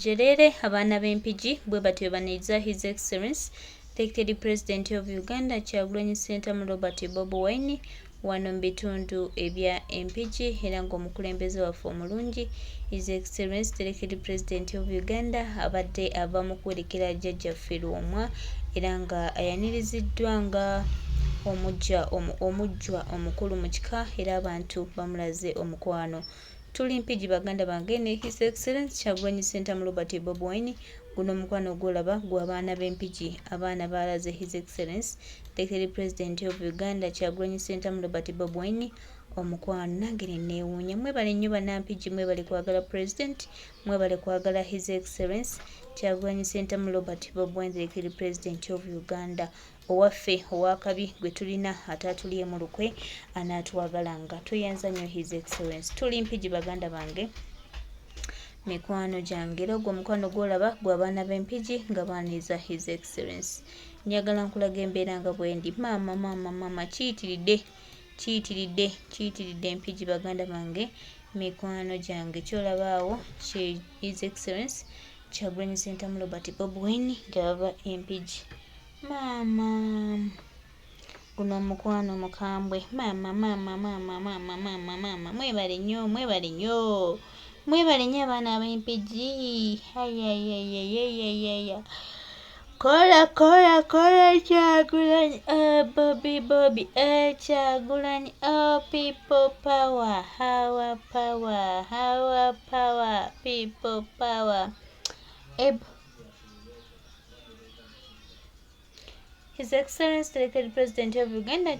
Jerere abaana b'Empigi Bwabade Ava His Excellency Elected President of Uganda Kyagulanyi Ssentamu Robert Bobi Wine wano mu bitundu ebya Empigi era ng'omukulembeze waffe omulungi His Excellency Elected President of Uganda abadde ava mu kwerekera jjajjaffe Lwomwa era nga ayaniriziddwa nga omujjwa omukulu mu kika era abantu bamulaze omukwano. Tuli Mpigi baganda bange ne His Excellency Kyagulanyi Ssentamu Robert Bobi Wine guno omukwano gwolaba gw'abaana b'Empigi abaana baalaze His Excellency Elected President of Uganda Kyagulanyi Ssentamu Robert Bobi Wine omukwano nange neewuunya. Mwebale nnyo bannampigi, mwebale kwagala President, mwebale kwagala His Excellency Kyagulanyi Ssentamu Robert Bobi Wine Elected President of Uganda. Owaffe owakabi gwe tulina atatuliye mu lukwe anaatwagalanga tuyanza nnyo His Excellency. Tuli Mpigi baganda bange mikwano gyange era ogwo omukwano gwolaba gw'abaana b'Empigi nga baaniza His Excellency. Njagala nkulaga embeera nga bwendi mama kiyitiridde Empigi baganda bange mikwano gyange kyolabaawo kye His Excellency Kyagulanyi Ssentamu Robert Bobi Wine nga bava Empigi. Mama guno omukwano mukambwe mama mwebale nnyo abaana b'Empigi. Kola Kyagulanyi Bobi Kyagulanyi people power people power. His Excellency Elected President of Uganda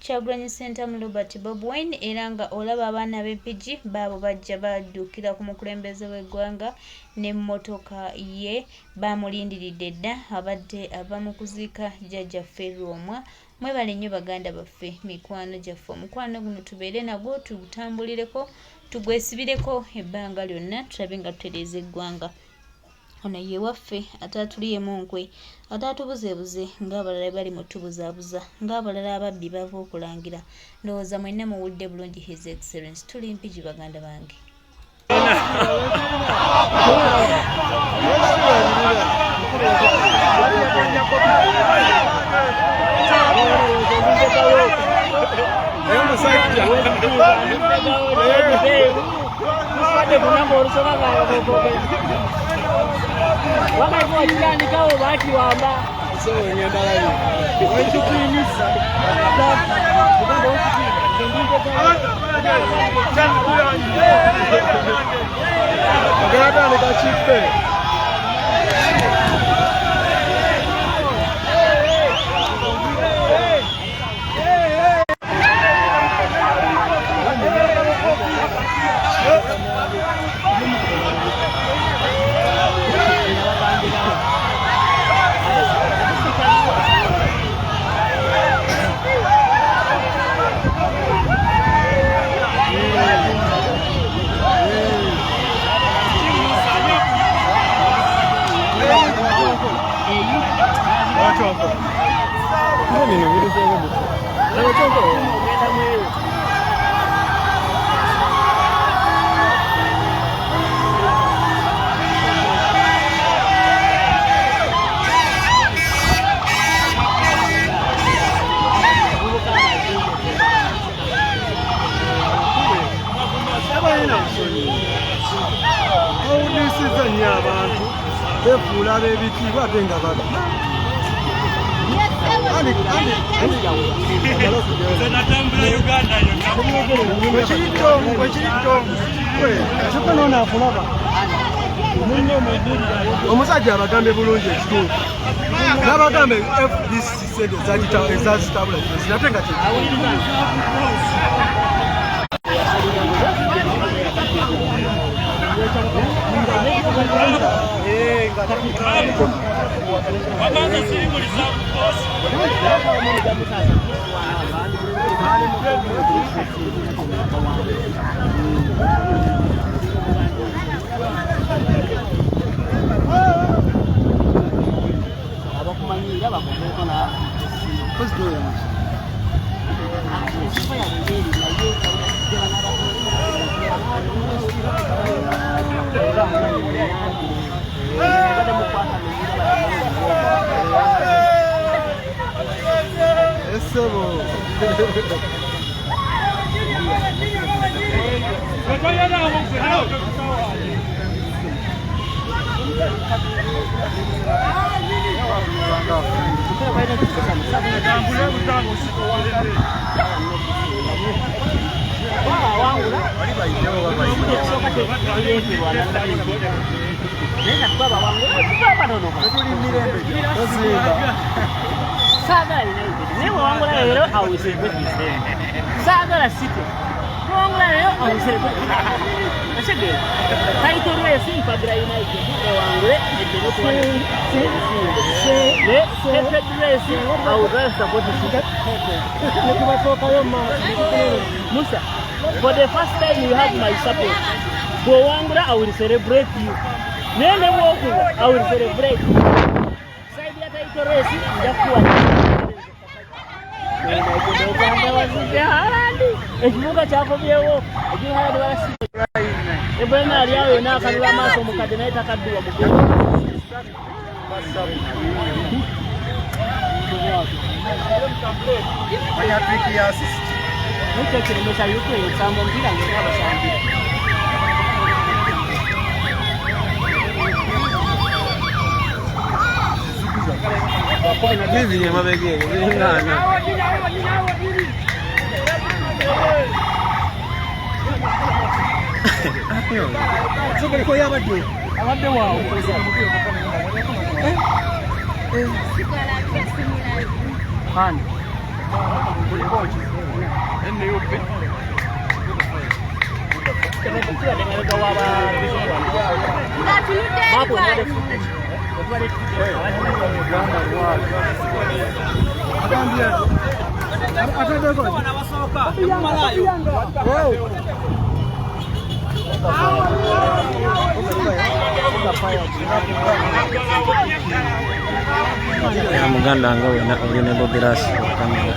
Kyagulanyi Ssentamu Robert Bobi Wine era nga olaba abaana b'Empigi baabo bajja badduukira ku mukulembeze w'eggwanga n'emmotoka ye bamulindiridde dda abadde ava mu kuziika jjajjaffe Lwomwa. Mwebale nnyo baganda baffe mikwano gyaffe, omukwano guno tubeere nagwo tutambulireko tugwesibireko ebbanga lyonna tulabe nga tutereeza eggwanga. Ono ye waffe ataatuliyemu nkwe ataatubuzeebuze ng'abalala bali mu tubuzaabuza ng'abalala ababbi bava okulangira. Ndowooza mwenna muwulidde bulungi His Excellency. Tuli Mpigi baganda bange. Omusajja abagambe bulungi ekituufu n'abagambe FDC ezazitabula ate nga Gracias. Sebo. For the first time you have my support. Go Wangura, I will celebrate you. Nene Woku, I will celebrate you. Saidia title race, Jakuwa. Ekibuga kyakomyewo ekihaala basi ebena aliawo ena akalula amaaso mukadde naye takadduwa mugongo nitekeremesa yuko ensambo mpira ng'abasambi Hivi ya mabegeni, ngana. Sokole ko yabadde. Abadde waawo. Hani. Enne yope. Ya muganda nga wena olina bobirasi kamera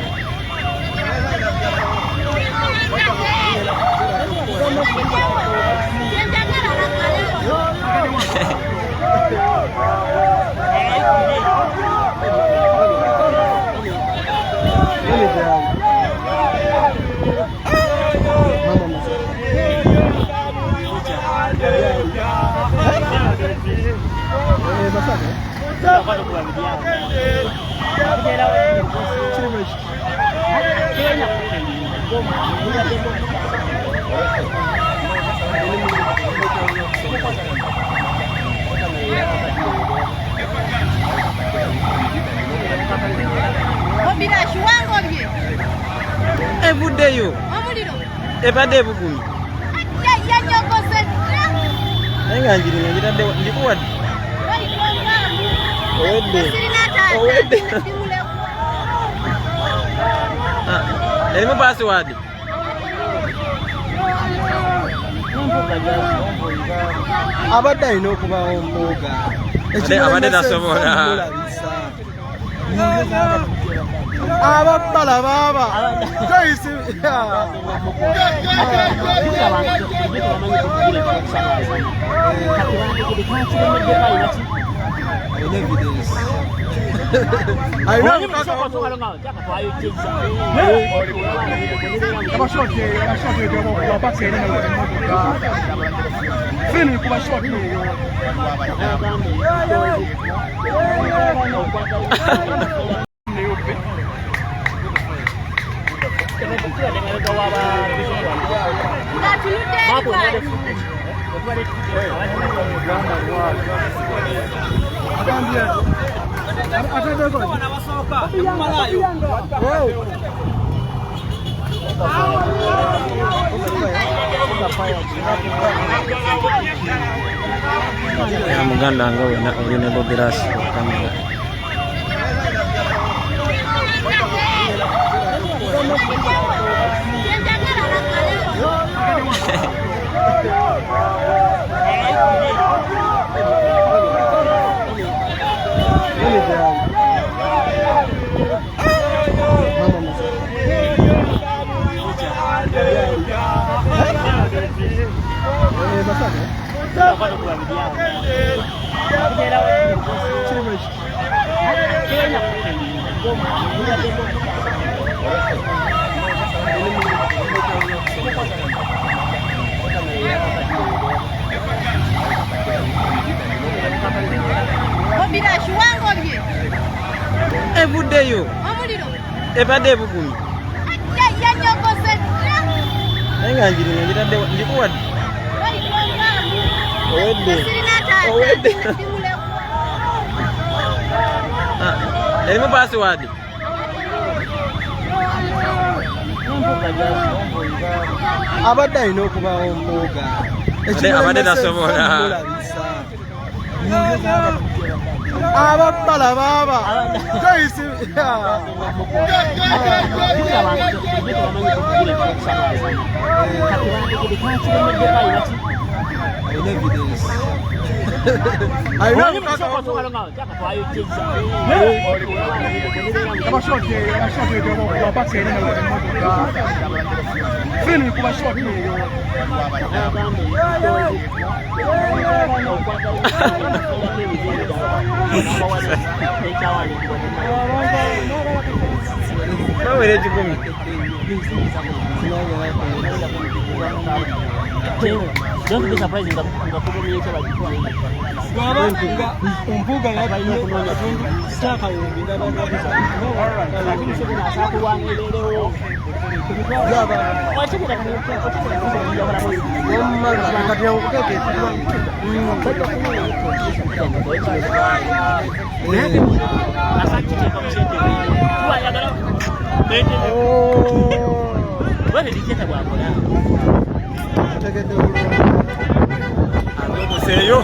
Ebudeyo. Ebade bugumi. Enga njiri njitadde ndikuwadde. Owedde. Erimu password. Abadde alina okubawo mbuga. Abadde tasobola. Ababala baba. Guys. Evidence. I know. Ya muganda nga wena olina bobirasi kamera Ebuddeyo. Ebadde ebugumi. Nenga njitadde ndikuwadde. Owedde. Erimu password. Abadde alina okubaawo Mpuuga. Abadde tasobola. Ababala baba. Don't be surprised in the Seyo.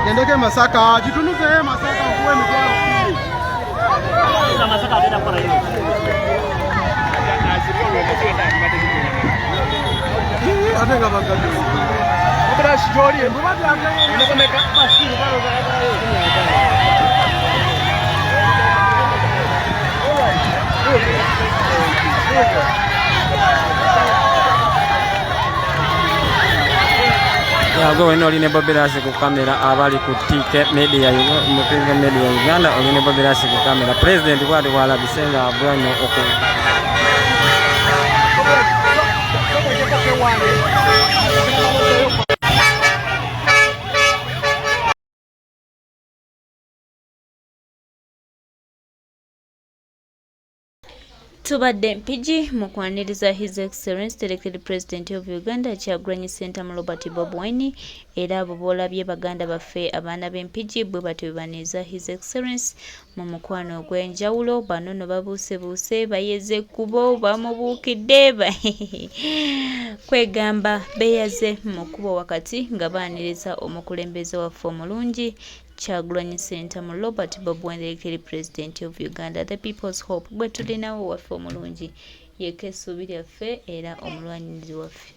Agendeke Masaka, jitunuze Masaka kuwe mitwalo. Masaka agenda kukola hiyo. Ate nga bagadu. Obera shijoli, mbubadi angaye. Unakomeka basi balo za. Yago weno oline Bobirasi ku kamera abali ku TK Media Mpiga Media Uganda oline Bobirasi ku kamera President kwali wala bisenga abwanyo oku Tubadde Mpigi mukwaniriza His Excellency Elected President of Uganda Kyagulanyi Ssentamu Robert Bobi era abo boolabye baganda baffe abaana b'Empigi bwe batyo baniza His Excellency mu mukwano ogw'enjawulo. Bano no babuusebuuse bayeze kubo bamubuukidde kwegamba beeyaze mu kkubo wakati nga baaniriza omukulembeze waffe omulungi Kyagulanyi Ssentamu Robert Bobi Elected President of Uganda. The People's Hope gwe tulinawo waffe omulungi yekka essuubi lyaffe era omulwanirizi waffe.